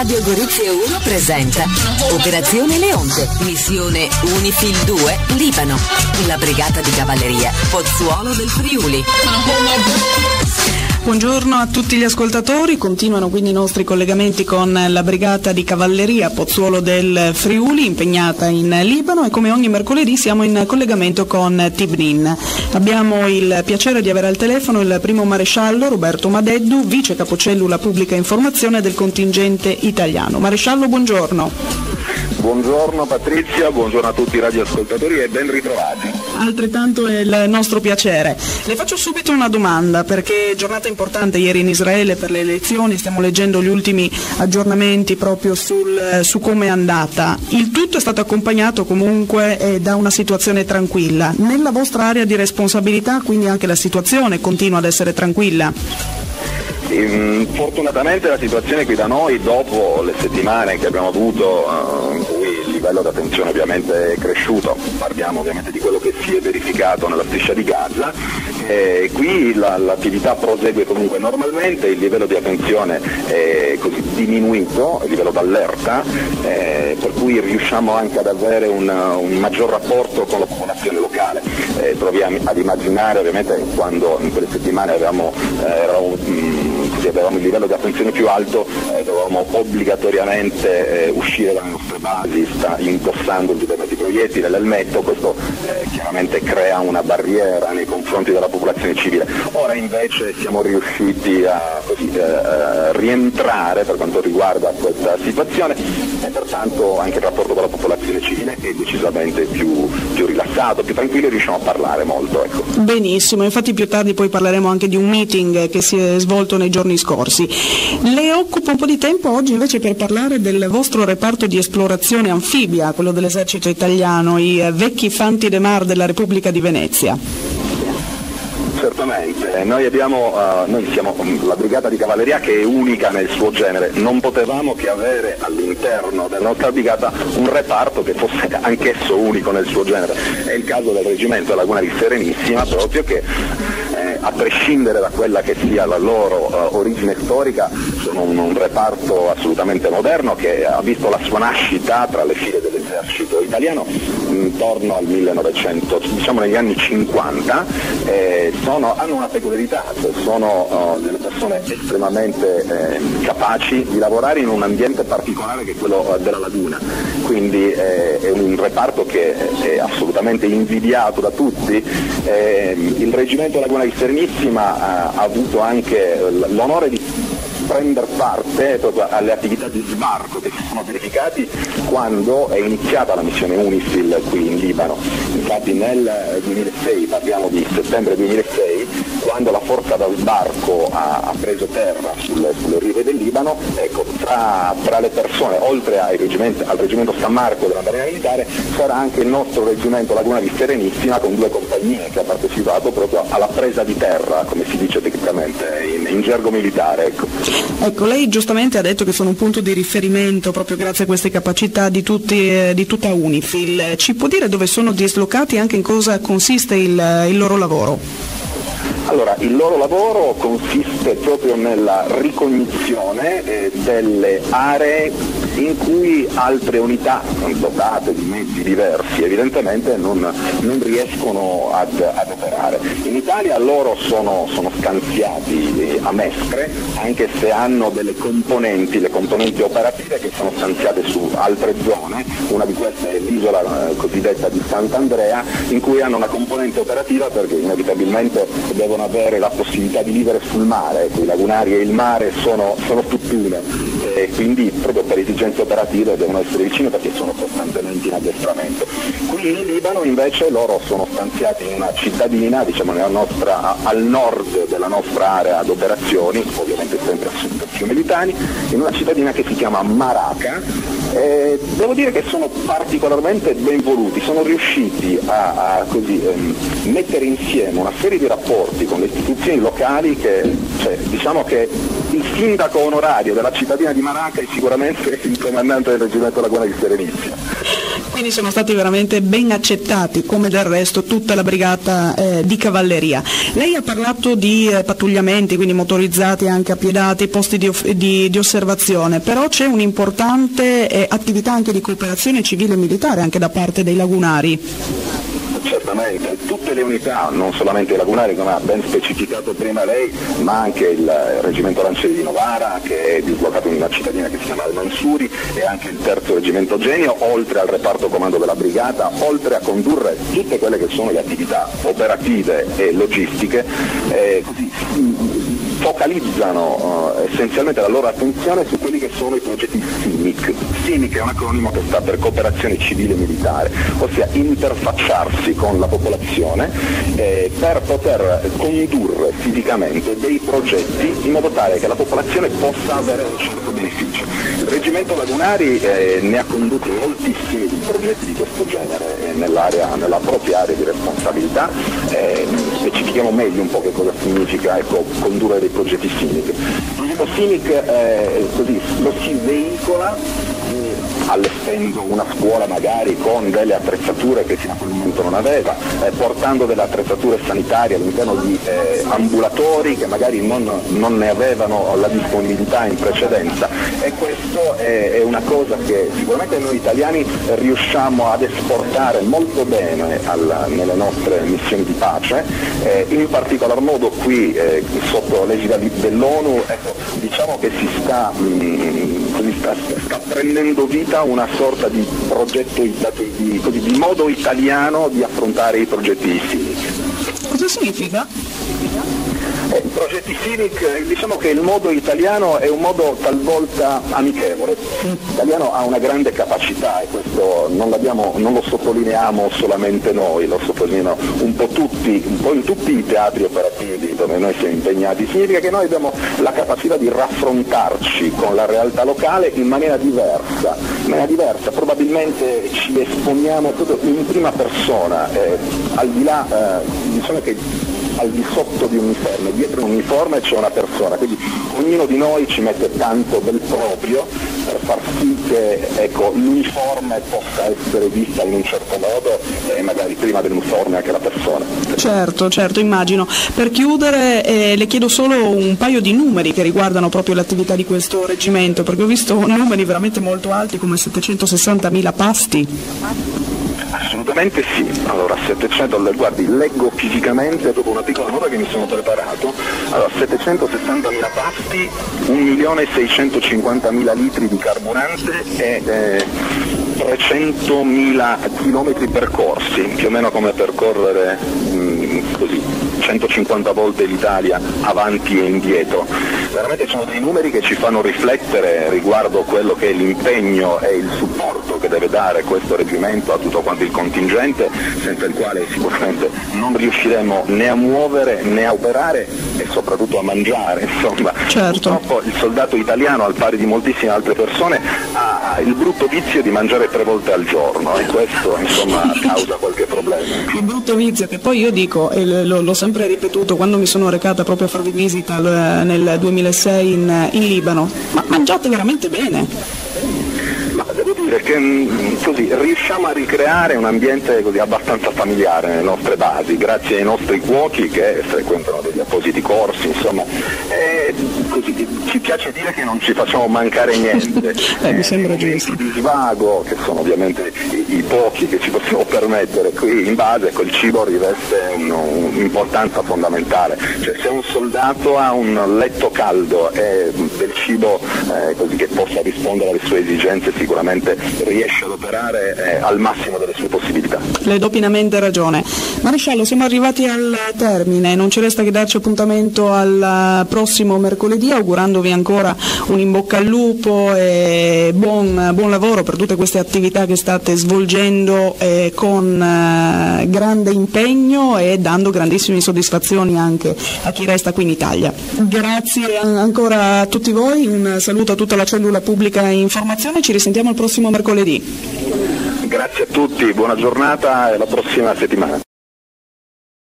Radio Gorizia 1 presenta Operazione Leonte, missione Unifil 2, Libano. La brigata di cavalleria Pozzuolo del Friuli. Buongiorno a tutti gli ascoltatori, continuano quindi i nostri collegamenti con la brigata di cavalleria Pozzuolo del Friuli impegnata in Libano e come ogni mercoledì siamo in collegamento con Tibnin. Abbiamo il piacere di avere al telefono il primo maresciallo Roberto Madeddu, vice capocellula pubblica informazione del contingente italiano. Maresciallo, buongiorno. Buongiorno Patrizia, buongiorno a tutti i radioascoltatori e ben ritrovati. Altrettanto è il nostro piacere. Le faccio subito una domanda perché è giornata importante ieri in Israele per le elezioni, stiamo leggendo gli ultimi aggiornamenti proprio su come è andata. Il tutto è stato accompagnato comunque da una situazione tranquilla. Nella vostra area di responsabilità quindi anche la situazione continua ad essere tranquilla? Fortunatamente la situazione qui da noi, dopo le settimane che abbiamo avuto in cui il livello di attenzione ovviamente è cresciuto, parliamo ovviamente di quello che si è verificato nella striscia di Gaza, qui l'attività prosegue comunque normalmente, il livello di attenzione è così diminuito, il livello d'allerta, per cui riusciamo anche ad avere un maggior rapporto con la popolazione locale. Proviamo ad immaginare ovviamente quando in quelle settimane avevamo il livello di attenzione più alto, dovevamo obbligatoriamente uscire dalle nostre basi indossando il di proiettile, l'elmetto, questo chiaramente crea una barriera nei confronti della popolazione civile. Ora invece siamo riusciti a rientrare per quanto riguarda questa situazione e pertanto anche il rapporto con la popolazione civile è decisamente più rilassato, più tranquillo e riusciamo a parlare molto. Ecco. Benissimo, infatti più tardi poi parleremo anche di un meeting che si è svolto nei giorni scorsi. Le occupa un po' di tempo oggi invece per parlare del vostro reparto di esplorazione anfibia, quello dell'esercito italiano, i vecchi Fanti de Mar della Repubblica di Venezia. Certamente, noi siamo la brigata di cavalleria che è unica nel suo genere, non potevamo che avere all'interno della nostra brigata un reparto che fosse anch'esso unico nel suo genere. È il caso del reggimento Laguna di Serenissima, proprio che a prescindere da quella che sia la loro origine storica, sono un reparto assolutamente moderno che ha visto la sua nascita tra le file dell'esercito italiano intorno al 1900, diciamo negli anni 50, hanno una peculiarità, sono delle persone estremamente capaci di lavorare in un ambiente particolare che è quello della laguna, quindi è un reparto che è assolutamente invidiato da tutti. Il reggimento Laguna di Serenissima ha avuto anche l'onore di prendere parte proprio alle attività di sbarco che si sono verificati quando è iniziata la missione Unifil qui in Libano. Infatti nel 2006, parliamo di settembre 2006, quando la forza da sbarco ha preso terra sulle rive del Libano, ecco, tra le persone, oltre al reggimento San Marco della Marina Militare, c'era anche il nostro reggimento Laguna di Serenissima con 2 compagnie che ha partecipato proprio alla presa di terra, come si dice tecnicamente in gergo militare. Ecco, lei giustamente ha detto che sono un punto di riferimento proprio grazie a queste capacità di tutta Unifil. Ci può dire dove sono dislocati e anche in cosa consiste il loro lavoro? Allora, il loro lavoro consiste proprio nella ricognizione delle aree in cui altre unità dotate di mezzi diversi evidentemente non riescono ad operare. In Italia loro sono scansiati a Mestre, anche se hanno delle componenti, le componenti operative che sono stanziate su altre zone, una di queste è l'isola cosiddetta di Sant'Andrea, in cui hanno una componente operativa perché inevitabilmente devono avere la possibilità di vivere sul mare, i lagunari e il mare sono tutt'uno, e quindi proprio per esigenze operative devono essere vicini perché sono costantemente in addestramento. Qui in Libano invece loro sono stanziati in una cittadina, diciamo al nord della nostra area ad operazioni, ovviamente sempre a sud del fiume Litani, in una cittadina che si chiama Maracca. Devo dire che sono particolarmente ben voluti, sono riusciti a mettere insieme una serie di rapporti con le istituzioni locali diciamo che il sindaco onorario della cittadina di Maracca è sicuramente il comandante del reggimento Laguna di Serenissima. Quindi sono stati veramente ben accettati, come del resto tutta la brigata di cavalleria. Lei ha parlato di pattugliamenti, quindi motorizzati, anche appiedati, posti di osservazione, però c'è un'importante attività anche di cooperazione civile e militare anche da parte dei lagunari. Certamente, tutte le unità, non solamente i lagunari come ha ben specificato prima lei, ma anche il reggimento Lancieri di Novara, che è dislocato in una cittadina che si chiama Al-Mansuri, e anche il terzo reggimento Genio, oltre al reparto comando della brigata, oltre a condurre tutte quelle che sono le attività operative e logistiche, così focalizzano essenzialmente la loro attenzione su quelli che sono i progetti CIMIC. CIMIC è un acronimo che sta per cooperazione civile e militare, ossia interfacciarsi con la popolazione per poter condurre fisicamente dei progetti in modo tale che la popolazione possa avere un certo beneficio. Il reggimento Lagunari ne ha condotti moltissimi di progetti di questo genere nella propria area di responsabilità. Specifichiamo meglio un po' che cosa significa condurre dei progetti CIMIC. Il progetto CIMIC così lo si veicola allestendo una scuola magari con delle attrezzature che fino a quel momento non aveva, portando delle attrezzature sanitarie all'interno di ambulatori che magari non ne avevano la disponibilità in precedenza, e questo è una cosa che sicuramente noi italiani riusciamo ad esportare molto bene nelle nostre missioni di pace, in particolar modo qui sotto l'egida dell'ONU, diciamo che si sta prendendo vita una sorta di progetto di modo italiano di affrontare i progetti CIMIC. Cosa significa? I progetti CIMIC, diciamo che il modo italiano è un modo talvolta amichevole. L'italiano ha una grande capacità, e questo non lo sottolineiamo solamente noi, lo sottolineiamo un po' in tutti i teatri operativi dove noi siamo impegnati. Significa che noi abbiamo la capacità di raffrontarci con la realtà locale in maniera diversa, probabilmente ci esponiamo proprio in prima persona, al di là, diciamo che al di sotto di un uniforme, dietro un uniforme c'è una persona, quindi ognuno di noi ci mette tanto del proprio per far sì che l'uniforme possa essere vista in un certo modo e magari prima dell'uniforme anche la persona. Certo, immagino. Per chiudere le chiedo solo un paio di numeri che riguardano proprio l'attività di questo reggimento, perché ho visto numeri veramente molto alti come 760.000 pasti. Assolutamente sì. Allora, 700, guardi, leggo fisicamente dopo una piccola nota che mi sono preparato. Allora, 760.000 pasti, 1.650.000 litri di carburante e 300.000 chilometri percorsi, più o meno come percorrere così 150 volte l'Italia avanti e indietro. Veramente sono dei numeri che ci fanno riflettere riguardo quello che è l'impegno e il supporto che deve dare questo reggimento a tutto quanto il contingente, senza il quale sicuramente non riusciremo né a muovere né a operare e soprattutto a mangiare. Insomma, certo. Purtroppo il soldato italiano, al pari di moltissime altre persone, ha il brutto vizio di mangiare 3 volte al giorno, e questo insomma causa qualche problema. Il brutto vizio che poi io dico, e l'ho sempre ripetuto quando mi sono recata proprio a farvi visita nel 2006 in Libano, ma mangiate veramente bene. Ma devo dire che così riusciamo a ricreare un ambiente così abbastanza familiare nelle nostre basi, grazie ai nostri cuochi che frequentano degli appositi corsi, insomma, così ci piace dire che non ci facciamo mancare niente. Mi sembra giusto. Di svago, che sono ovviamente i pochi che ci possiamo permettere qui in base, il cibo riveste un'importanza fondamentale. Cioè, se un soldato ha un letto caldo e del cibo così che possa rispondere alle sue esigenze, sicuramente riesce ad operare al massimo delle sue possibilità. Le do pienamente ragione. Maresciallo, siamo arrivati al termine, non ci resta che darci appuntamento al prossimo mercoledì, augurandovi ancora un in bocca al lupo e buon lavoro per tutte queste attività che state svolgendo con grande impegno e dando grandissime soddisfazioni anche a chi resta qui in Italia. Grazie ancora a tutti voi, un saluto a tutta la cellula pubblica informazione, ci risentiamo il prossimo mercoledì. Grazie a tutti, buona giornata e alla prossima settimana.